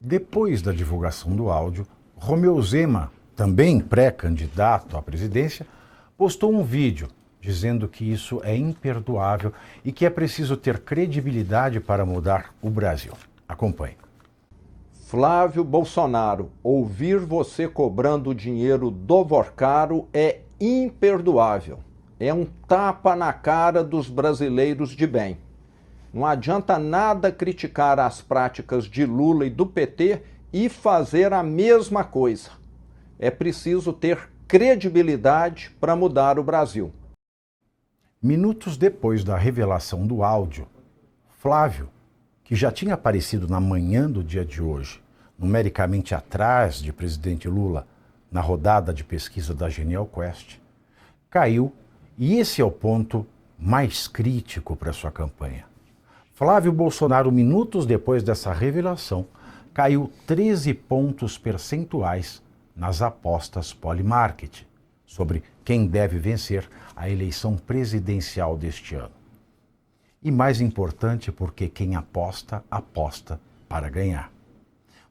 Depois da divulgação do áudio, Romeu Zema, também pré-candidato à presidência, postou um vídeo dizendo que isso é imperdoável e que é preciso ter credibilidade para mudar o Brasil. Acompanhe. Flávio Bolsonaro, ouvir você cobrando dinheiro do Vorcaro é imperdoável. É um tapa na cara dos brasileiros de bem. Não adianta nada criticar as práticas de Lula e do PT e fazer a mesma coisa. É preciso ter credibilidade para mudar o Brasil. Minutos depois da revelação do áudio, Flávio, que já tinha aparecido na manhã do dia de hoje, numericamente atrás de presidente Lula, na rodada de pesquisa da Genial Quest, caiu, e esse é o ponto mais crítico para sua campanha. Flávio Bolsonaro, minutos depois dessa revelação, caiu 13 pontos percentuais nas apostas Polymarket sobre quem deve vencer a eleição presidencial deste ano. E mais importante, porque quem aposta, aposta para ganhar.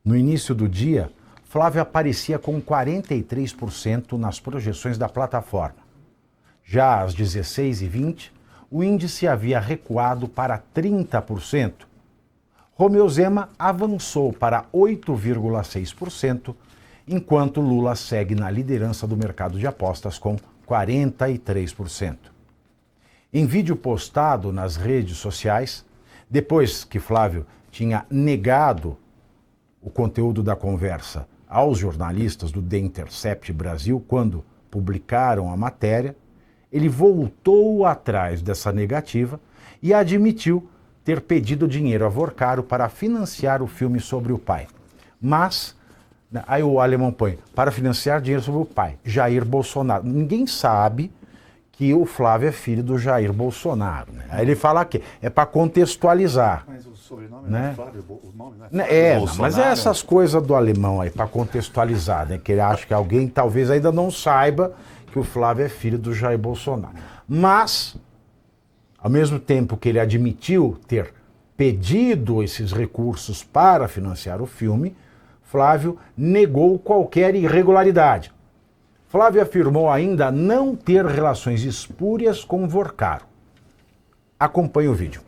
No início do dia, Flávio aparecia com 43% nas projeções da plataforma. Já às 16h20, o índice havia recuado para 30%. Romeu Zema avançou para 8,6%, enquanto Lula segue na liderança do mercado de apostas com 43%. Em vídeo postado nas redes sociais, depois que Flávio tinha negado o conteúdo da conversa aos jornalistas do The Intercept Brasil, quando publicaram a matéria, ele voltou atrás dessa negativa e admitiu ter pedido dinheiro a Vorcaro para financiar o filme sobre o pai. Mas, aí o alemão põe, para financiar dinheiro sobre o pai, Jair Bolsonaro. Ninguém sabe que o Flávio é filho do Jair Bolsonaro, né? Aí ele fala que é para contextualizar. Mas o sobrenome né? não é Flávio, o nome não é Flávio Bolsonaro. Mas é essas coisas do alemão aí, para contextualizar, né? Que ele acha que alguém talvez ainda não saiba que o Flávio é filho do Jair Bolsonaro. Mas, ao mesmo tempo que ele admitiu ter pedido esses recursos para financiar o filme, Flávio negou qualquer irregularidade. Flávio afirmou ainda não ter relações espúrias com Vorcaro. Acompanhe o vídeo.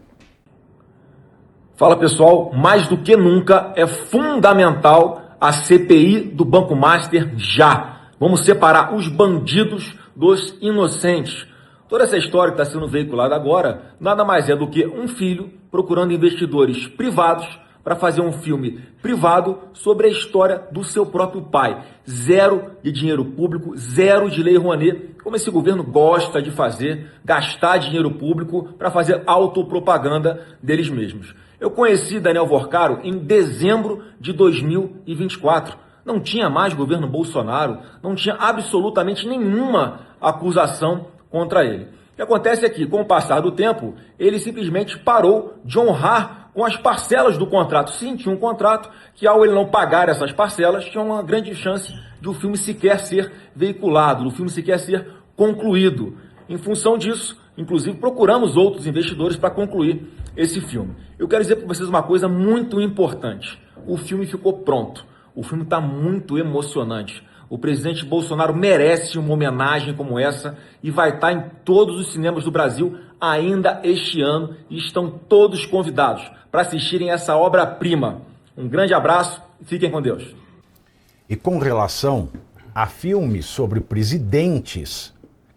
Fala pessoal, mais do que nunca é fundamental a CPI do Banco Master já. Vamos separar os bandidos dos inocentes. Toda essa história que está sendo veiculada agora nada mais é do que um filho procurando investidores privados para fazer um filme privado sobre a história do seu próprio pai. Zero de dinheiro público, zero de lei Rouanet, como esse governo gosta de fazer, gastar dinheiro público para fazer autopropaganda deles mesmos. Eu conheci Daniel Vorcaro em dezembro de 2024. Não tinha mais governo Bolsonaro, não tinha absolutamente nenhuma acusação contra ele. O que acontece é que, com o passar do tempo, ele simplesmente parou de honrar com as parcelas do contrato. Sim, tinha um contrato que, ao ele não pagar essas parcelas, tinha uma grande chance de o filme sequer ser veiculado, do filme sequer ser concluído. Em função disso, inclusive, procuramos outros investidores para concluir esse filme. Eu quero dizer para vocês uma coisa muito importante. O filme ficou pronto. O filme está muito emocionante. O presidente Bolsonaro merece uma homenagem como essa e vai estar em todos os cinemas do Brasil ainda este ano e estão todos convidados para assistirem essa obra-prima. Um grande abraço e fiquem com Deus. E com relação a filmes sobre presidentes,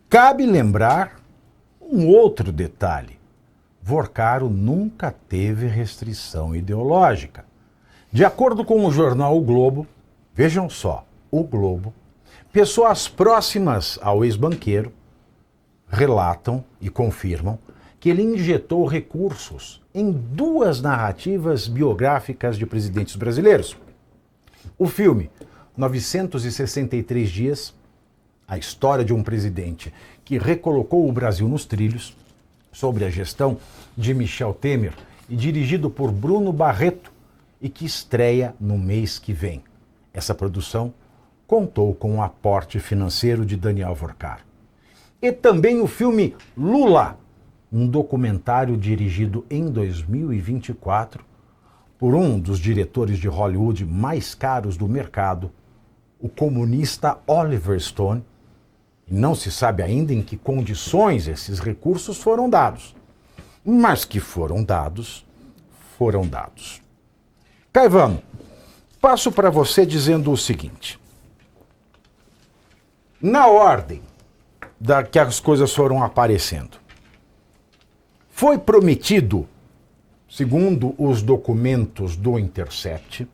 cabe lembrar um outro detalhe. Vorcaro nunca teve restrição ideológica. De acordo com o jornal O Globo, vejam só, O Globo, pessoas próximas ao ex-banqueiro relatam e confirmam que ele injetou recursos em 2 narrativas biográficas de presidentes brasileiros. O filme 963 Dias, a história de um presidente que recolocou o Brasil nos trilhos, sobre a gestão de Michel Temer e dirigido por Bruno Barreto, e que estreia no mês que vem. Essa produção contou com o aporte financeiro de Daniel Vorcaro. E também o filme Lula, um documentário dirigido em 2024 por um dos diretores de Hollywood mais caros do mercado, o comunista Oliver Stone. E não se sabe ainda em que condições esses recursos foram dados. Mas que foram dados, foram dados. Caivano, passo para você dizendo o seguinte. Na ordem que as coisas foram aparecendo, foi prometido, segundo os documentos do Intercept,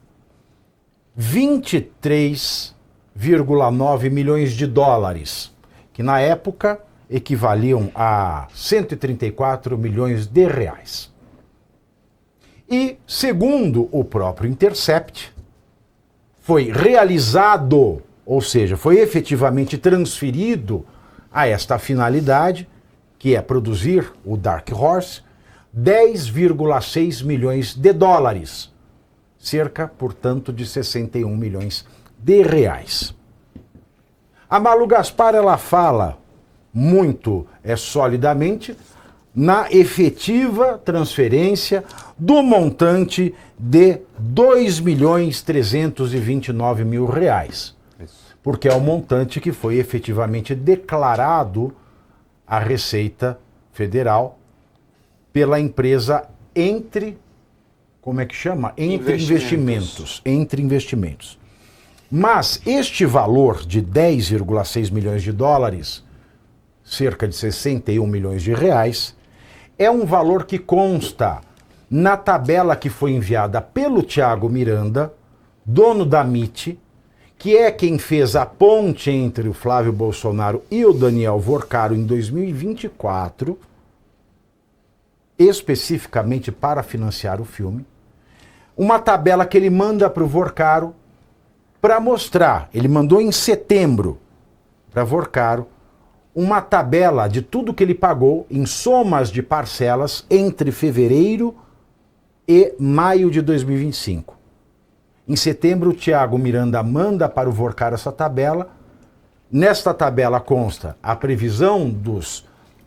23,9 milhões de dólares, que na época equivaliam a 134 milhões de reais. E, segundo o próprio Intercept, foi realizado, ou seja, foi efetivamente transferido a esta finalidade, que é produzir o Dark Horse, 10,6 milhões de dólares, cerca, portanto, de 61 milhões de reais. A Malu Gaspar, ela fala muito solidamente na efetiva transferência do montante de 2.329.000 reais, porque é o montante que foi efetivamente declarado à Receita Federal pela empresa Entre Investimentos. Mas este valor de 10,6 milhões de dólares, cerca de 61 milhões de reais, é um valor que consta na tabela que foi enviada pelo Thiago Miranda, dono da MIT, que é quem fez a ponte entre o Flávio Bolsonaro e o Daniel Vorcaro em 2024, especificamente para financiar o filme. Uma tabela que ele manda para o Vorcaro para mostrar, ele mandou em setembro para Vorcaro, uma tabela de tudo que ele pagou em somas de parcelas entre fevereiro e maio de 2025. Em setembro, o Thiago Miranda manda para o Vorcaro essa tabela. Nesta tabela consta a previsão dos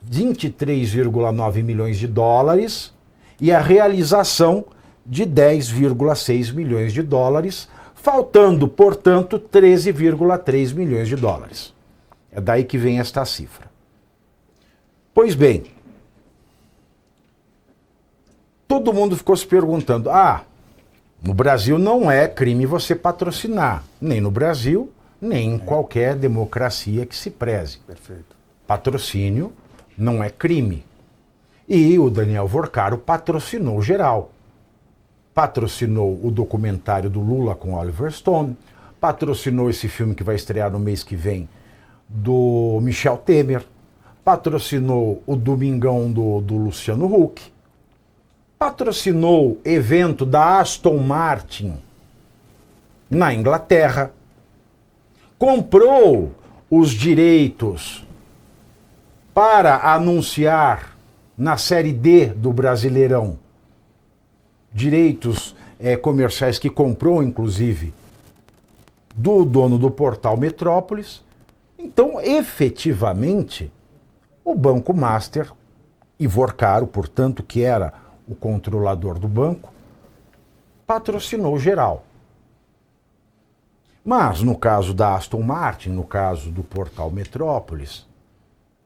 23,9 milhões de dólares e a realização de 10,6 milhões de dólares, faltando, portanto, 13,3 milhões de dólares. É daí que vem esta cifra. Pois bem, todo mundo ficou se perguntando, no Brasil não é crime você patrocinar, nem no Brasil, nem em qualquer democracia que se preze. Perfeito. Patrocínio não é crime. E o Daniel Vorcaro patrocinou geral. Patrocinou o documentário do Lula com Oliver Stone, patrocinou esse filme que vai estrear no mês que vem do Michel Temer, patrocinou o Domingão do Luciano Huck, patrocinou evento da Aston Martin na Inglaterra, comprou os direitos para anunciar na Série D do Brasileirão, direitos comerciais que comprou, inclusive, do dono do portal Metrópolis. Então, efetivamente, o Banco Master e Vorcaro, portanto, que era o controlador do banco, patrocinou geral. Mas, no caso da Aston Martin, no caso do portal Metrópolis,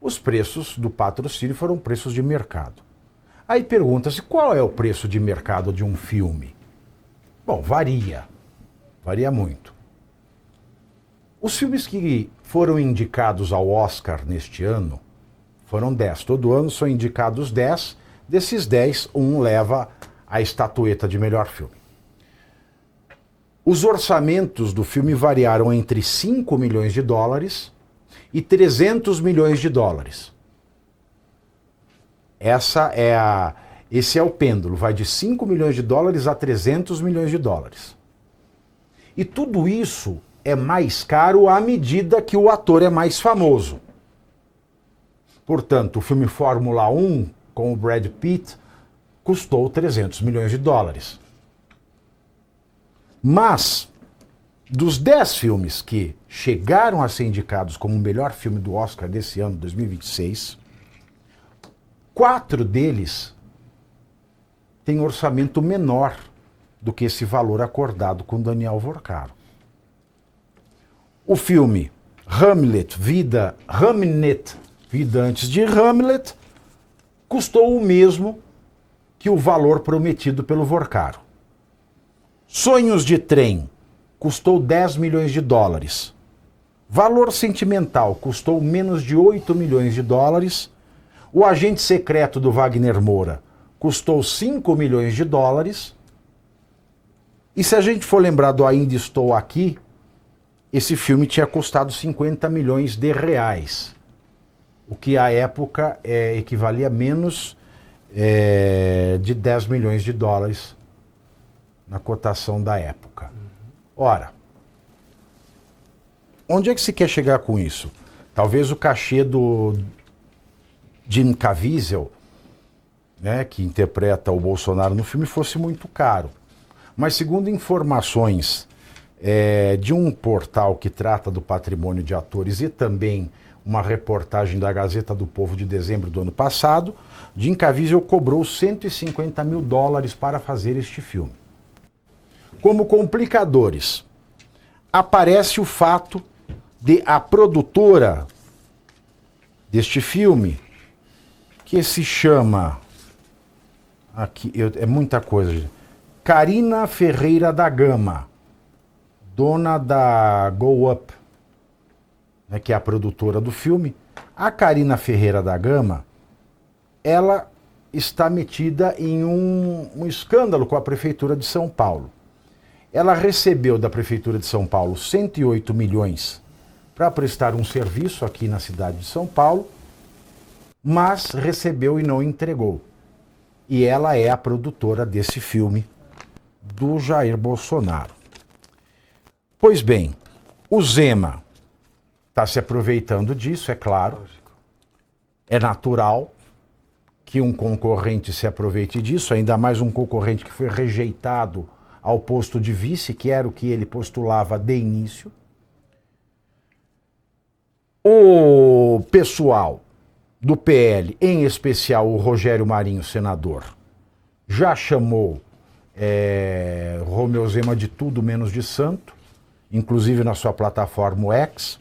os preços do patrocínio foram preços de mercado. Aí pergunta-se, qual é o preço de mercado de um filme? Bom, varia muito. Os filmes que foram indicados ao Oscar neste ano foram 10. Todo ano são indicados 10. Desses 10, um leva a estatueta de melhor filme. Os orçamentos do filme variaram entre 5 milhões de dólares e 300 milhões de dólares. Esse é o pêndulo, vai de 5 milhões de dólares a 300 milhões de dólares. E tudo isso é mais caro à medida que o ator é mais famoso. Portanto, o filme Fórmula 1 com o Brad Pitt custou 300 milhões de dólares. Mas, dos 10 filmes que chegaram a ser indicados como o melhor filme do Oscar desse ano, 2026, 4 deles têm orçamento menor do que esse valor acordado com Daniel Vorcaro. O filme Hamlet, Vida antes de Hamlet, custou o mesmo que o valor prometido pelo Vorcaro. Sonhos de Trem custou 10 milhões de dólares. Valor Sentimental custou menos de 8 milhões de dólares. O Agente Secreto do Wagner Moura custou 5 milhões de dólares. E se a gente for lembrar do Ainda Estou Aqui, esse filme tinha custado 50 milhões de reais, o que à época equivalia a menos de 10 milhões de dólares na cotação da época. Ora, onde é que se quer chegar com isso? Talvez o cachê do Jim Caviezel, né, que interpreta o Bolsonaro no filme, fosse muito caro. Mas segundo informações de um portal que trata do patrimônio de atores e também uma reportagem da Gazeta do Povo de dezembro do ano passado, Jim Caviezel cobrou 150 mil dólares para fazer este filme. Como complicadores, aparece o fato de a produtora deste filme, que se chama, aqui é muita coisa, gente, Karina Ferreira da Gama, dona da Go Up, né, que é a produtora do filme. A Karina Ferreira da Gama, ela está metida em um escândalo com a Prefeitura de São Paulo. Ela recebeu da Prefeitura de São Paulo 108 milhões para prestar um serviço aqui na cidade de São Paulo, mas recebeu e não entregou. E ela é a produtora desse filme do Jair Bolsonaro. Pois bem, o Zema está se aproveitando disso, é claro. É natural que um concorrente se aproveite disso, ainda mais um concorrente que foi rejeitado ao posto de vice, que era o que ele postulava de início. O pessoal do PL, em especial o Rogério Marinho, senador, já chamou Romeu Zema de tudo menos de santo, inclusive na sua plataforma X.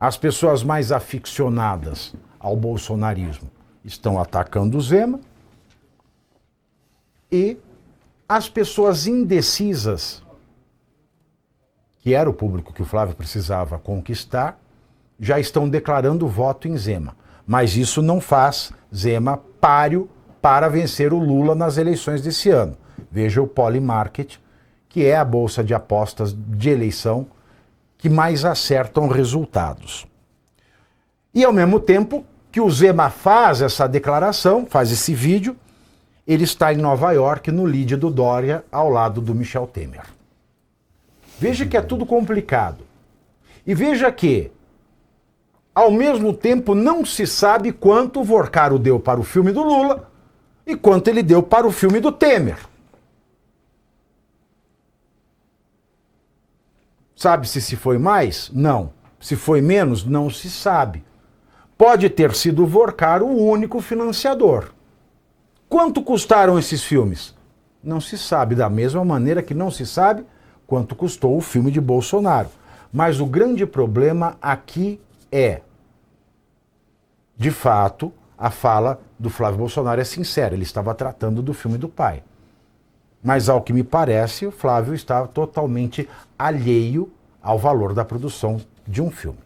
As pessoas mais aficionadas ao bolsonarismo estão atacando o Zema. E as pessoas indecisas, que era o público que o Flávio precisava conquistar, já estão declarando voto em Zema. Mas isso não faz Zema páreo para vencer o Lula nas eleições desse ano. Veja o Polymarket, que é a bolsa de apostas de eleição que mais acertam resultados. E ao mesmo tempo que o Zema faz essa declaração, faz esse vídeo, ele está em Nova York, no lead do Dória, ao lado do Michel Temer. Veja que é tudo complicado. E veja que, ao mesmo tempo, não se sabe quanto o Vorcaro deu para o filme do Lula e quanto ele deu para o filme do Temer. Sabe-se se foi mais? Não. Se foi menos? Não se sabe. Pode ter sido o Vorcaro o único financiador. Quanto custaram esses filmes? Não se sabe, da mesma maneira que não se sabe quanto custou o filme de Bolsonaro. Mas o grande problema aqui é, de fato, a fala do Flávio Bolsonaro é sincera, ele estava tratando do filme do pai. Mas, ao que me parece, o Flávio estava totalmente alheio ao valor da produção de um filme.